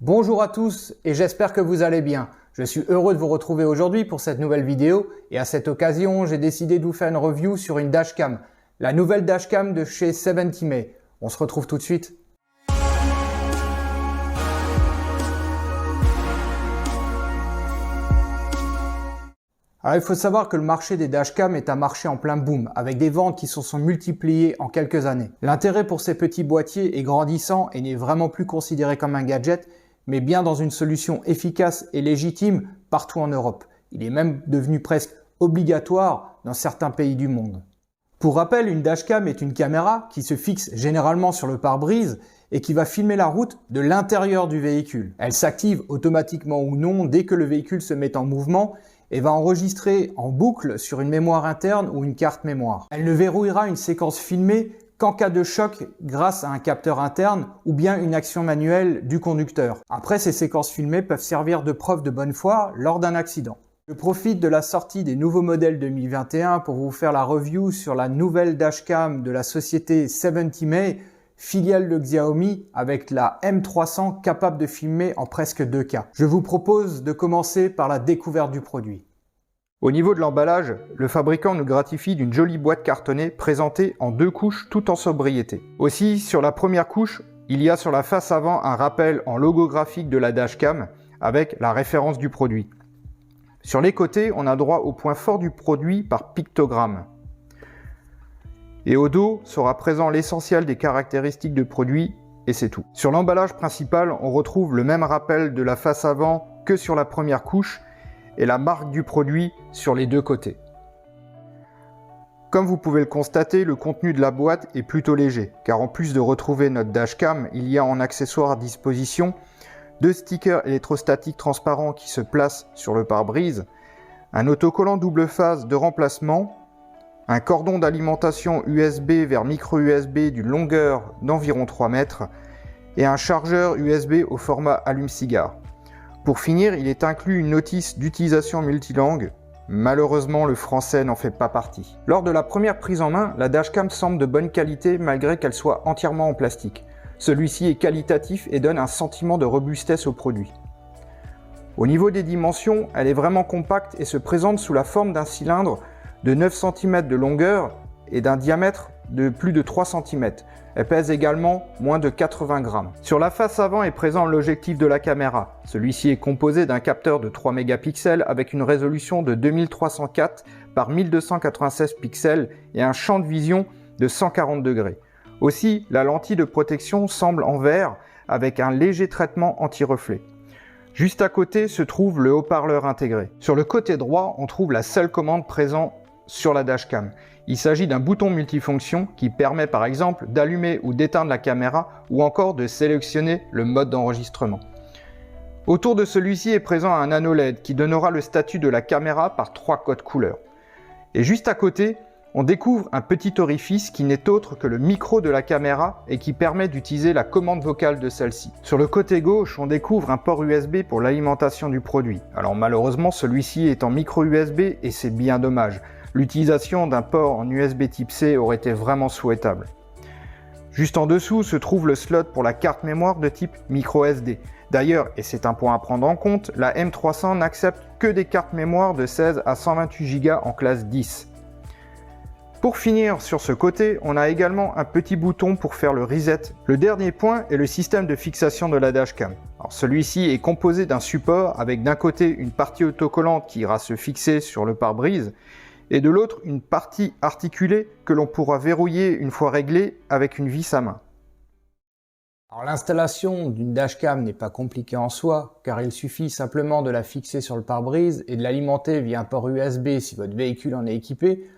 Bonjour à tous et j'espère que vous allez bien. Je suis heureux de vous retrouver aujourd'hui pour cette nouvelle vidéo et à cette occasion, j'ai décidé de vous faire une review sur une dashcam, la nouvelle dashcam de chez 70may. On se retrouve tout de suite. Alors, il faut savoir que le marché des dashcams est un marché en plein boom, avec des ventes qui se sont multipliées en quelques années. L'intérêt pour ces petits boîtiers est grandissant et n'est vraiment plus considéré comme un gadget, mais bien dans une solution efficace et légitime partout en Europe. Il est même devenu presque obligatoire dans certains pays du monde. Pour rappel, une dashcam est une caméra qui se fixe généralement sur le pare-brise et qui va filmer la route de l'intérieur du véhicule. Elle s'active automatiquement ou non dès que le véhicule se met en mouvement et va enregistrer en boucle sur une mémoire interne ou une carte mémoire. Elle ne verrouillera une séquence filmée qu'en cas de choc grâce à un capteur interne ou bien une action manuelle du conducteur. Après, ces séquences filmées peuvent servir de preuve de bonne foi lors d'un accident. Je profite de la sortie des nouveaux modèles 2021 pour vous faire la review sur la nouvelle dashcam de la société 70may, filiale de Xiaomi, avec la M300 capable de filmer en presque 2K. Je vous propose de commencer par la découverte du produit. Au niveau de l'emballage, le fabricant nous gratifie d'une jolie boîte cartonnée présentée en 2 couches tout en sobriété. Aussi, sur la première couche, il y a sur la face avant un rappel en logo graphique de la dashcam avec la référence du produit. Sur les côtés, on a droit au point fort du produit par pictogramme. Et au dos sera présent l'essentiel des caractéristiques du produit et c'est tout. Sur l'emballage principal, on retrouve le même rappel de la face avant que sur la première couche et la marque du produit sur les 2 côtés. Comme vous pouvez le constater, le contenu de la boîte est plutôt léger, car en plus de retrouver notre dashcam, il y a en accessoire à disposition 2 stickers électrostatiques transparents qui se placent sur le pare-brise, un autocollant double phase de remplacement, un cordon d'alimentation USB vers micro USB d'une longueur d'environ 3 mètres et un chargeur USB au format allume-cigare. Pour finir, il est inclus une notice d'utilisation multilangue. Malheureusement, le français n'en fait pas partie. Lors de la première prise en main, la dashcam semble de bonne qualité malgré qu'elle soit entièrement en plastique. Celui-ci est qualitatif et donne un sentiment de robustesse au produit. Au niveau des dimensions, elle est vraiment compacte et se présente sous la forme d'un cylindre de 9 cm de longueur et d'un diamètre de plus de 3 cm. Elle pèse également moins de 80 grammes. Sur la face avant est présent l'objectif de la caméra. Celui-ci est composé d'un capteur de 3 mégapixels avec une résolution de 2304 par 1296 pixels et un champ de vision de 140 degrés. Aussi, la lentille de protection semble en verre avec un léger traitement anti-reflet. Juste à côté se trouve le haut-parleur intégré. Sur le côté droit, on trouve la seule commande présente sur la dashcam. Il s'agit d'un bouton multifonction qui permet par exemple d'allumer ou d'éteindre la caméra ou encore de sélectionner le mode d'enregistrement. Autour de celui-ci est présent un anneau LED qui donnera le statut de la caméra par 3 codes couleurs. Et juste à côté, on découvre un petit orifice qui n'est autre que le micro de la caméra et qui permet d'utiliser la commande vocale de celle-ci. Sur le côté gauche, on découvre un port USB pour l'alimentation du produit. Alors malheureusement, celui-ci est en micro USB et c'est bien dommage. L'utilisation d'un port en USB type C aurait été vraiment souhaitable. Juste en dessous se trouve le slot pour la carte mémoire de type micro SD. D'ailleurs, et c'est un point à prendre en compte, la M300 n'accepte que des cartes mémoire de 16 à 128 Go en classe 10. Pour finir sur ce côté, on a également un petit bouton pour faire le reset. Le dernier point est le système de fixation de la dashcam. Celui-ci est composé d'un support avec d'un côté une partie autocollante qui ira se fixer sur le pare-brise et de l'autre une partie articulée que l'on pourra verrouiller une fois réglée avec une vis à main. Alors, l'installation d'une dashcam n'est pas compliquée en soi, car il suffit simplement de la fixer sur le pare-brise et de l'alimenter via un port USB si votre véhicule en est équipé,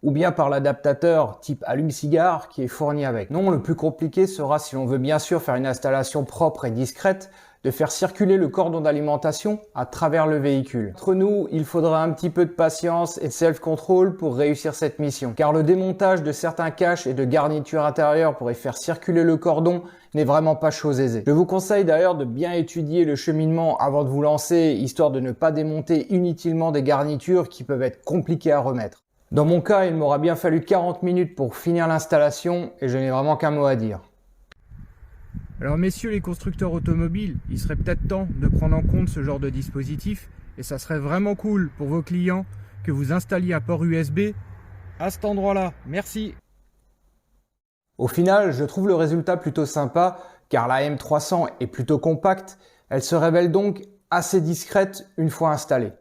ou bien par l'adaptateur type allume-cigare qui est fourni avec. Non, le plus compliqué sera, si l'on veut bien sûr faire une installation propre et discrète, de faire circuler le cordon d'alimentation à travers le véhicule. Entre nous, il faudra un petit peu de patience et de self-control pour réussir cette mission, car le démontage de certains caches et de garnitures intérieures pour y faire circuler le cordon n'est vraiment pas chose aisée. Je vous conseille d'ailleurs de bien étudier le cheminement avant de vous lancer, histoire de ne pas démonter inutilement des garnitures qui peuvent être compliquées à remettre. Dans mon cas, il m'aura bien fallu 40 minutes pour finir l'installation et je n'ai vraiment qu'un mot à dire. Alors messieurs les constructeurs automobiles, il serait peut-être temps de prendre en compte ce genre de dispositif et ça serait vraiment cool pour vos clients que vous installiez un port USB à cet endroit-là. Merci. Au final, je trouve le résultat plutôt sympa car la M300 est plutôt compacte, elle se révèle donc assez discrète une fois installée.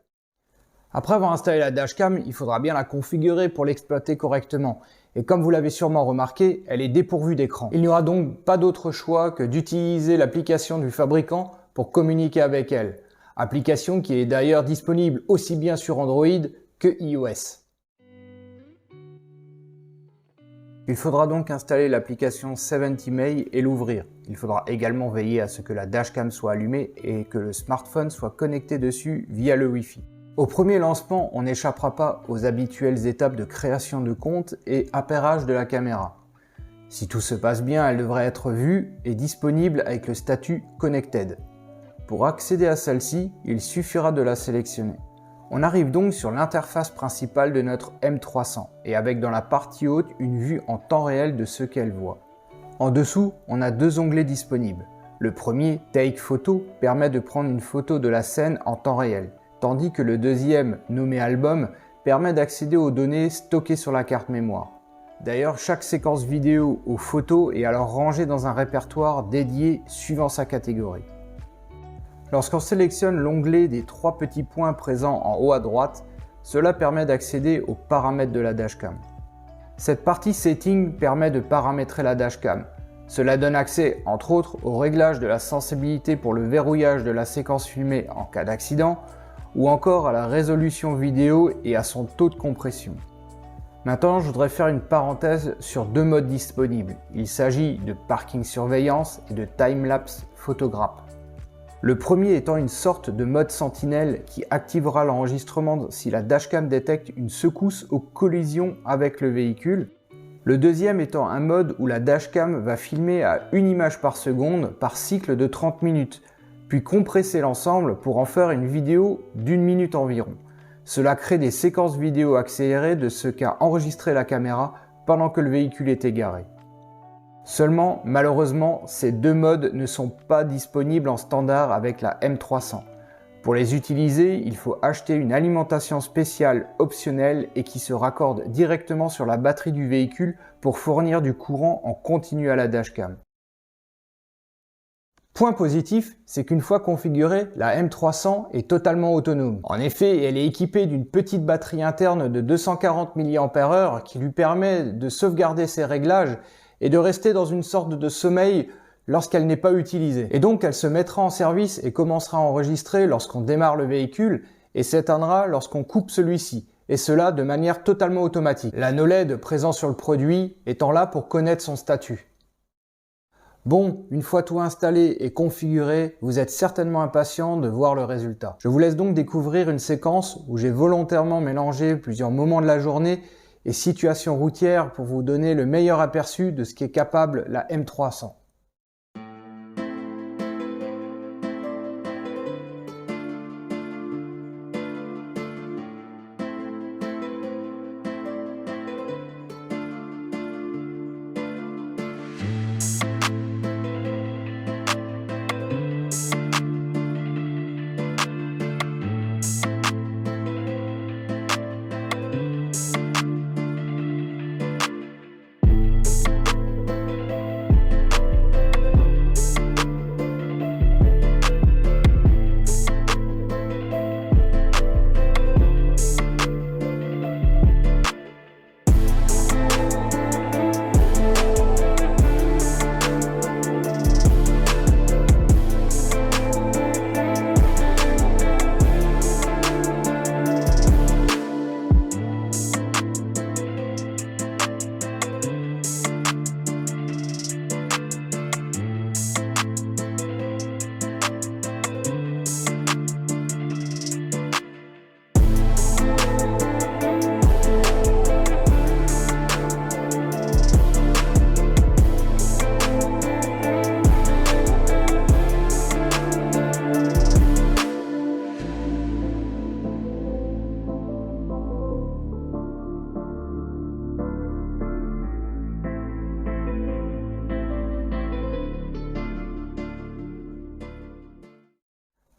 Après avoir installé la dashcam, il faudra bien la configurer pour l'exploiter correctement. Et comme vous l'avez sûrement remarqué, elle est dépourvue d'écran. Il n'y aura donc pas d'autre choix que d'utiliser l'application du fabricant pour communiquer avec elle. Application qui est d'ailleurs disponible aussi bien sur Android que iOS. Il faudra donc installer l'application 70may et l'ouvrir. Il faudra également veiller à ce que la dashcam soit allumée et que le smartphone soit connecté dessus via le Wi-Fi. Au premier lancement, on n'échappera pas aux habituelles étapes de création de compte et appairage de la caméra. Si tout se passe bien, elle devrait être vue et disponible avec le statut Connected. Pour accéder à celle-ci, il suffira de la sélectionner. On arrive donc sur l'interface principale de notre M300 et avec dans la partie haute une vue en temps réel de ce qu'elle voit. En dessous, on a deux onglets disponibles. Le premier, Take Photo, permet de prendre une photo de la scène en temps réel, tandis que le deuxième, nommé Album, permet d'accéder aux données stockées sur la carte mémoire. D'ailleurs, chaque séquence vidéo ou photo est alors rangée dans un répertoire dédié suivant sa catégorie. Lorsqu'on sélectionne l'onglet des trois petits points présents en haut à droite, cela permet d'accéder aux paramètres de la dashcam. Cette partie Setting permet de paramétrer la dashcam. Cela donne accès, entre autres, au réglage de la sensibilité pour le verrouillage de la séquence filmée en cas d'accident, ou encore à la résolution vidéo et à son taux de compression. Maintenant, je voudrais faire une parenthèse sur deux modes disponibles. Il s'agit de Parking Surveillance et de Time-Lapse Photograph. Le premier étant une sorte de mode sentinelle qui activera l'enregistrement si la dashcam détecte une secousse ou collision avec le véhicule. Le deuxième étant un mode où la dashcam va filmer à une image par seconde par cycle de 30 minutes, puis compresser l'ensemble pour en faire une vidéo d'1 minute environ. Cela crée des séquences vidéo accélérées de ce qu'a enregistré la caméra pendant que le véhicule était garé. Seulement, malheureusement, ces deux modes ne sont pas disponibles en standard avec la M300. Pour les utiliser, il faut acheter une alimentation spéciale optionnelle et qui se raccorde directement sur la batterie du véhicule pour fournir du courant en continu à la dashcam. Point positif, c'est qu'une fois configurée, la M300 est totalement autonome. En effet, elle est équipée d'une petite batterie interne de 240 mAh qui lui permet de sauvegarder ses réglages et de rester dans une sorte de sommeil lorsqu'elle n'est pas utilisée. Et donc elle se mettra en service et commencera à enregistrer lorsqu'on démarre le véhicule et s'éteindra lorsqu'on coupe celui-ci, et cela de manière totalement automatique. L'anneau LED présent sur le produit étant là pour connaître son statut. Bon, une fois tout installé et configuré, vous êtes certainement impatient de voir le résultat. Je vous laisse donc découvrir une séquence où j'ai volontairement mélangé plusieurs moments de la journée et situations routières pour vous donner le meilleur aperçu de ce qu'est capable la M300.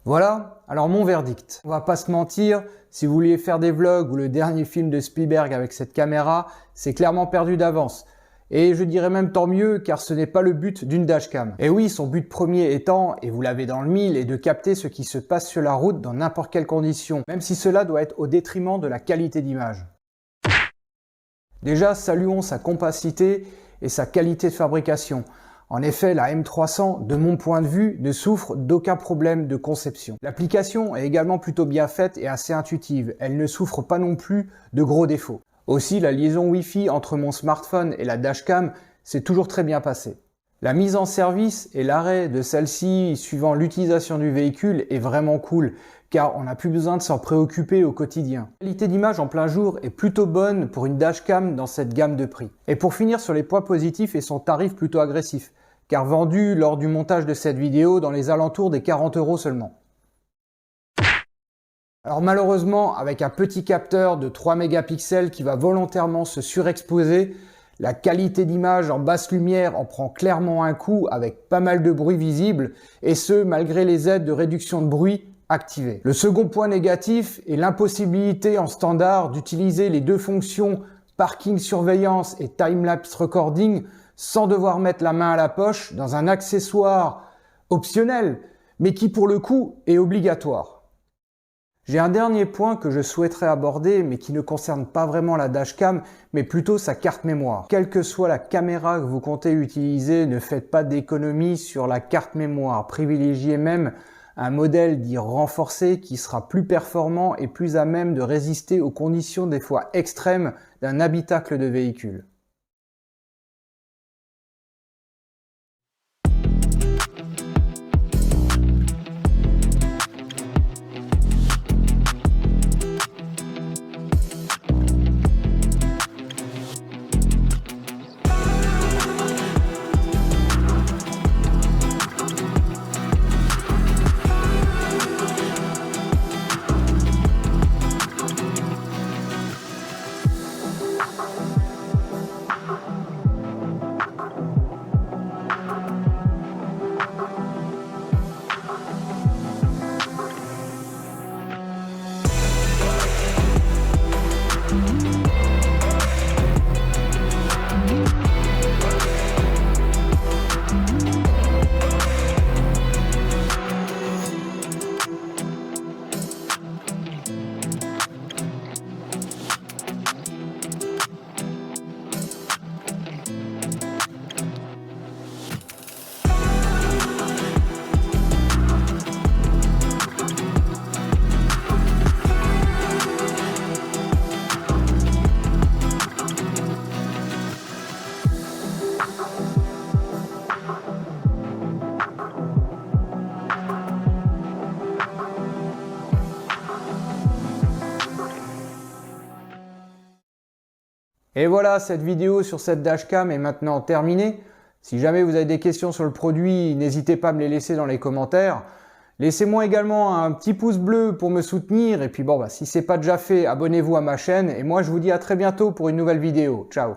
Voilà, alors mon verdict. On va pas se mentir, si vous vouliez faire des vlogs ou le dernier film de Spielberg avec cette caméra, c'est clairement perdu d'avance. Et je dirais même tant mieux, car ce n'est pas le but d'une dashcam. Et oui, son but premier étant, et vous l'avez dans le mille, est de capter ce qui se passe sur la route dans n'importe quelle condition, même si cela doit être au détriment de la qualité d'image. Déjà, saluons sa compacité et sa qualité de fabrication. En effet, la M300, de mon point de vue, ne souffre d'aucun problème de conception. L'application est également plutôt bien faite et assez intuitive. Elle ne souffre pas non plus de gros défauts. Aussi, la liaison Wi-Fi entre mon smartphone et la dashcam s'est toujours très bien passée. La mise en service et l'arrêt de celle-ci suivant l'utilisation du véhicule est vraiment cool, car on n'a plus besoin de s'en préoccuper au quotidien. La qualité d'image en plein jour est plutôt bonne pour une dashcam dans cette gamme de prix. Et pour finir sur les points positifs et son tarif plutôt agressif, car vendu lors du montage de cette vidéo dans les alentours des 40 € seulement. Alors malheureusement, avec un petit capteur de 3 mégapixels qui va volontairement se surexposer, la qualité d'image en basse lumière en prend clairement un coup avec pas mal de bruit visible, et ce malgré les aides de réduction de bruit activées. Le second point négatif est l'impossibilité en standard d'utiliser les deux fonctions parking surveillance et time-lapse recording sans devoir mettre la main à la poche dans un accessoire optionnel, mais qui pour le coup est obligatoire. J'ai un dernier point que je souhaiterais aborder, mais qui ne concerne pas vraiment la dashcam, mais plutôt sa carte mémoire. Quelle que soit la caméra que vous comptez utiliser, ne faites pas d'économie sur la carte mémoire. Privilégiez même un modèle dit renforcé qui sera plus performant et plus à même de résister aux conditions des fois extrêmes d'un habitacle de véhicule. Et voilà, cette vidéo sur cette dashcam est maintenant terminée. Si jamais vous avez des questions sur le produit, n'hésitez pas à me les laisser dans les commentaires. Laissez-moi également un petit pouce bleu pour me soutenir. Et puis bon, si c'est pas déjà fait, abonnez-vous à ma chaîne. Et moi, je vous dis à très bientôt pour une nouvelle vidéo. Ciao!